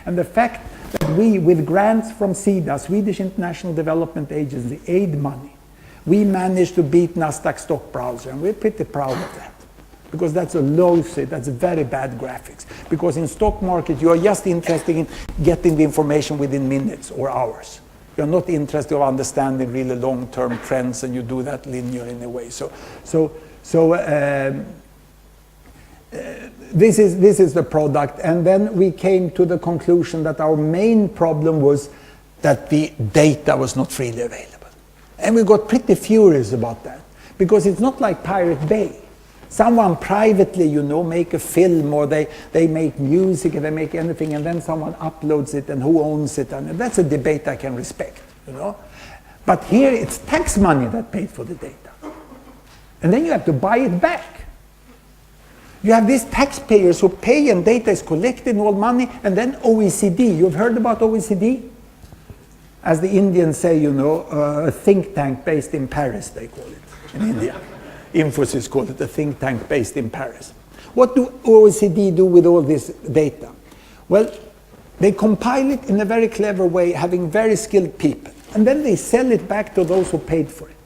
And the fact that we, with grants from SIDA, Swedish International Development Agency, aid money, we managed to beat Nasdaq stock browser, and we're pretty proud of that. Because that's a lousy, that's very bad graphics. Because in stock market, you are just interested in getting the information within minutes or hours. You're not interested in understanding really long-term trends, and you do that linear in a way. This is the product, and then we came to the conclusion that our main problem was that the data was not freely available. And we got pretty furious about that, because it's not like Pirate Bay. Someone privately, you know, make a film, or they make music, and they make anything, and then someone uploads it, and who owns it, and that's a debate I can respect, you know. But here it's tax money that paid for the data. And then you have to buy it back. You have these taxpayers who pay, and data is collected and all money, and then OECD. You've heard about OECD? As the Indians say, you know, a think tank based in Paris, they call it in India. Infosys call it a think tank based in Paris. What do OECD do with all this data? Well, they compile it in a very clever way, having very skilled people, and then they sell it back to those who paid for it.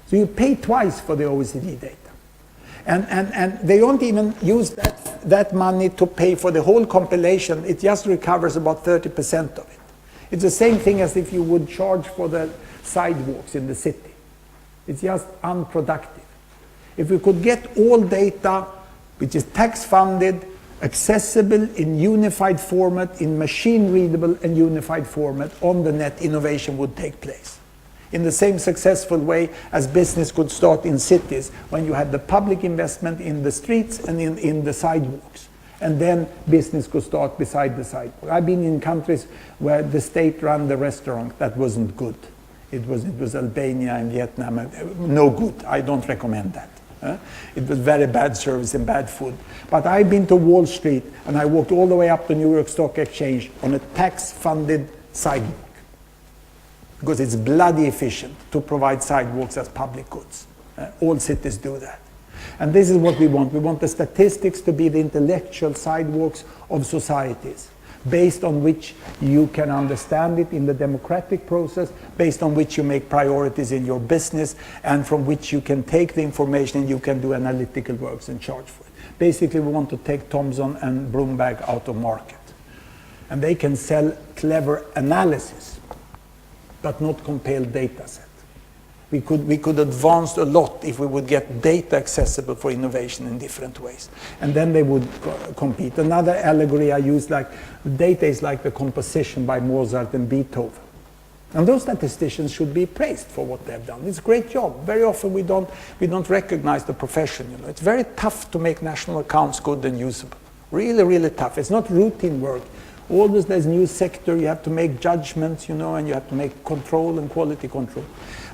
So you pay twice for the OECD data. And they don't even use that money to pay for the whole compilation. It just recovers about 30% of it. It's the same thing as if you would charge for the sidewalks in the city. It's just unproductive. If we could get all data, which is tax-funded, accessible in unified format, in machine-readable and unified format, on the net, innovation would take place. In the same successful way as business could start in cities, when you had the public investment in the streets and in the sidewalks. And then business could start beside the sidewalk. I've been in countries where the state ran the restaurant. That wasn't good. It was Albania and Vietnam. No good. I don't recommend that. It was very bad service and bad food. But I've been to Wall Street, and I walked all the way up to New York Stock Exchange on a tax-funded sidewalk. Because it's bloody efficient to provide sidewalks as public goods. All cities do that. And this is what we want. We want the statistics to be the intellectual sidewalks of societies, based on which you can understand it in the democratic process, based on which you make priorities in your business, and from which you can take the information and you can do analytical works and charge for it. Basically, we want to take Thomson and Bloomberg out of market. And they can sell clever analysis, but not compiled data set. We could advance a lot if we would get data accessible for innovation in different ways. And then they would compete. Another allegory I use, like data is like the composition by Mozart and Beethoven. And those statisticians should be praised for what they've done. It's a great job. Very often we don't recognize the profession. You know, it's very tough to make national accounts good and usable. Really, really tough. It's not routine work. Always there's new sector, you have to make judgments, you know, and you have to make control and quality control.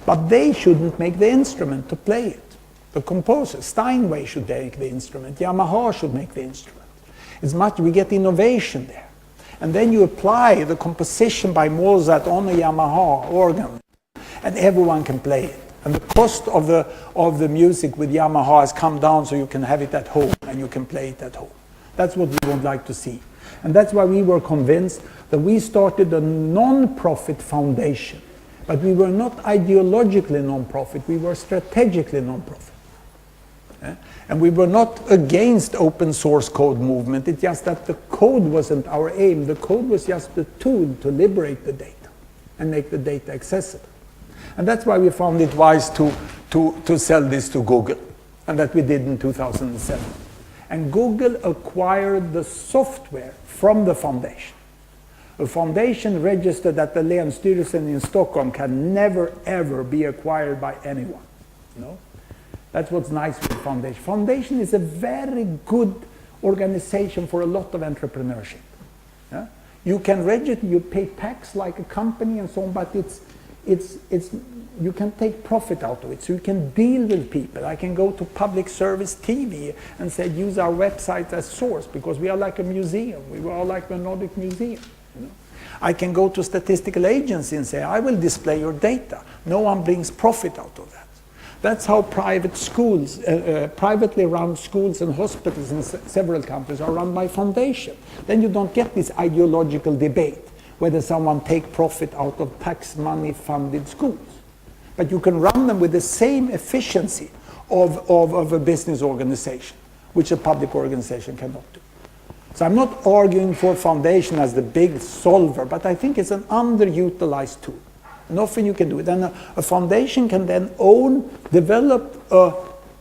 But they shouldn't make the instrument to play it. The composer, Steinway should make the instrument, Yamaha should make the instrument. It's much, we get innovation there. And then you apply the composition by Mozart on a Yamaha organ, and everyone can play it. And the cost of the music with Yamaha has come down, so you can have it at home, and you can play it at home. That's what we would like to see. And that's why we were convinced that we started a non-profit foundation. But we were not ideologically non-profit, we were strategically non-profit. And we were not against open source code movement, it's just that the code wasn't our aim. The code was just a tool to liberate the data and make the data accessible. And that's why we found it wise to sell this to Google, and that we did in 2007. And Google acquired the software from the foundation. A foundation registered at the Länsstyrelsen in Stockholm can never ever be acquired by anyone. No? That's what's nice with foundation. Foundation is a very good organization for a lot of entrepreneurship. Yeah? You can register, you pay tax like a company and so on, but you can take profit out of it. So you can deal with people. I can go to public service TV and say, use our website as source, because we are like a museum. We are like the Nordic Museum. You know? I can go to statistical agency and say, I will display your data. No one brings profit out of that. That's how private schools, privately run schools and hospitals in several countries are run by foundation. Then you don't get this ideological debate whether someone take profit out of tax money funded schools. But you can run them with the same efficiency of a business organization, which a public organization cannot do. So I'm not arguing for foundation as the big solver, but I think it's an underutilized tool. And often you can do it. And a foundation can then develop a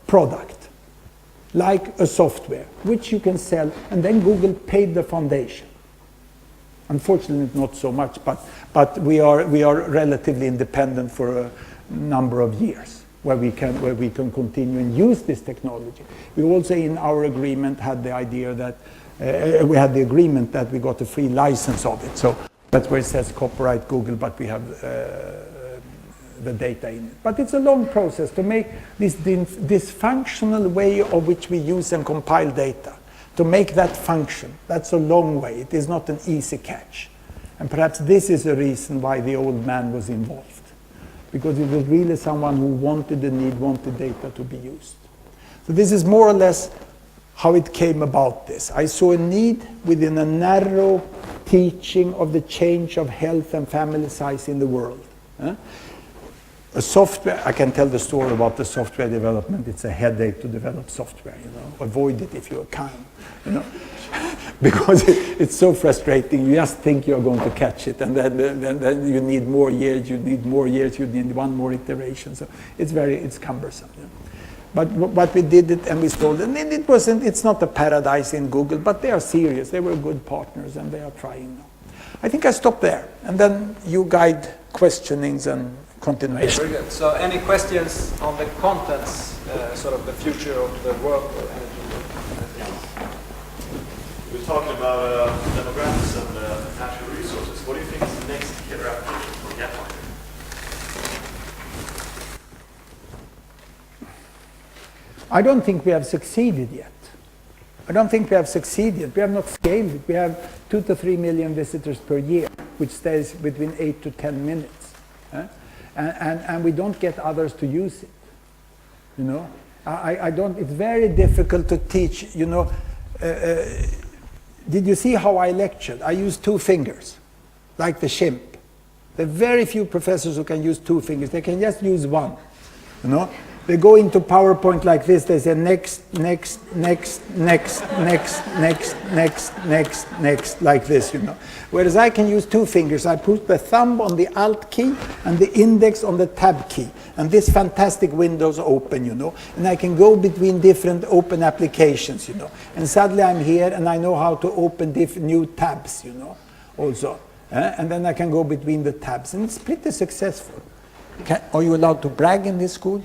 product, like a software, which you can sell, and then Google paid the foundation. Unfortunately, not so much, but we are relatively independent for a number of years, where we can continue and use this technology. We also, in our agreement, had the idea that we had the agreement that we got a free license of it. So that's where it says copyright Google, but we have the data in it. But it's a long process to make this dysfunctional way of which we use and compile data, to make that function. That's a long way. It is not an easy catch. And perhaps this is the reason why the old man was involved, because it was really someone who wanted data to be used. So this is more or less how it came about this. I saw a need within a narrow teaching of the change of health and family size in the world. A software, I can tell the story about the software development. It's a headache to develop software, Avoid it if you can, because it's so frustrating. You just think you're going to catch it, and then you need more years, you need one more iteration. So it's cumbersome. But we did it and we sold it. And it's not a paradise in Google, but they are serious. They were good partners and they are trying now. I think I stop there. And then you guide questionings and continuation. Very good. So any questions on the contents, sort of the future of the world or energy? We're talking about demographics and natural resources. What do you think is the next killer application for Gapminder? I don't think we have succeeded yet. We have not scaled it. We have 2 to 3 million visitors per year, which stays between 8 to 10 minutes. And we don't get others to use it. It's very difficult to teach, did you see how I lectured? I used 2 fingers, like the chimp. There are very few professors who can use 2 fingers. They can just use one, They go into PowerPoint like this. They say next, like this, Whereas I can use 2 fingers. I put the thumb on the Alt key and the index on the Tab key. And this fantastic window's open, And I can go between different open applications, And suddenly I'm here and I know how to open new tabs, also. And then I can go between the tabs. And it's pretty successful. Are you allowed to brag in this school?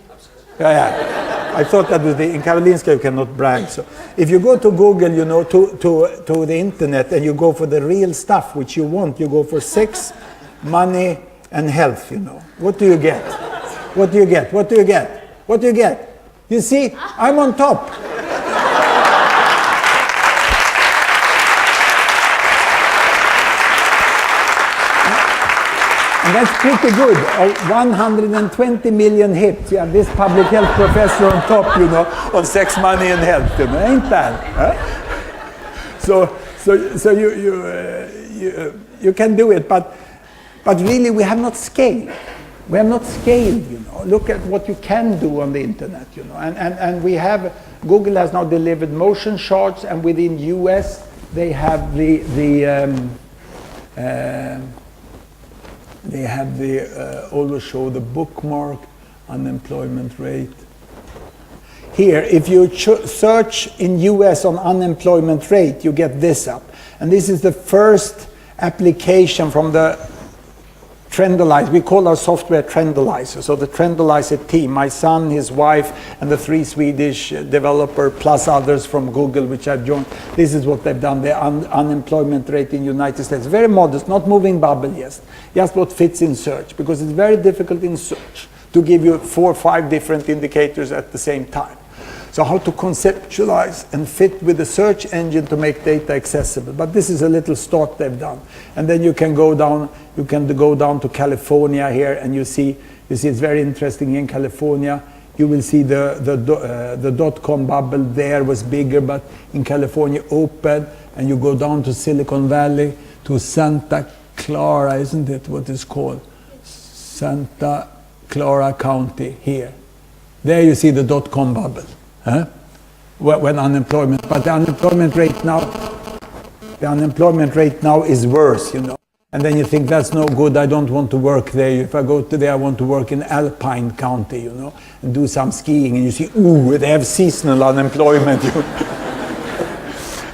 Yeah. I thought that in Karolinska you cannot brag. So if you go to Google, to the internet, and you go for the real stuff which you want, you go for sex, money, and health. What do you get? What do you get? What do you get? What do you get? You see, I'm on top. And that's pretty good. 120 million hits. You have this public health professor on top, on sex, money, and health. Ain't bad. So you can do it, but really we have not scaled. We have not scaled. Look at what you can do on the internet. And we have. Google has now delivered motion charts, and within US they have always show the bookmark, unemployment rate. Here, if you search in US on unemployment rate, you get this up. And this is the first application from the Trendalizer. We call our software Trendalizer. So the Trendalizer team, my son, his wife, and the 3 Swedish developers, plus others from Google, which I've joined. This is what they've done. The unemployment rate in the United States. Very modest, not moving bubble yet. Just what fits in search, because it's very difficult in search to give you 4 or 5 different indicators at the same time. So how to conceptualize and fit with the search engine to make data accessible. But this is a little start they've done. And then you can go down to California here, and you see it's very interesting in California. You will see the dot-com bubble there was bigger, but in California open, and you go down to Silicon Valley, to Santa Clara, isn't it what it's called? Santa Clara County here. There you see the dot-com bubble. Huh? When unemployment, but the unemployment rate now is worse, you know. And then you think that's no good, I don't want to work there. If I go to there, I want to work in Alpine County, you know, and do some skiing, and you see, ooh, they have seasonal unemployment.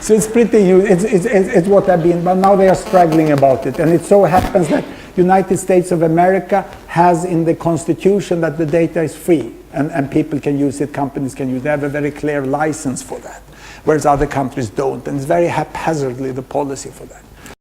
So it's pretty, it's what I've been, but now they are struggling about it. And it so happens that United States of America has in the Constitution that the data is free, and people can use it, companies can use it. They have a very clear license for that, whereas other countries don't, and it's very haphazardly the policy for that.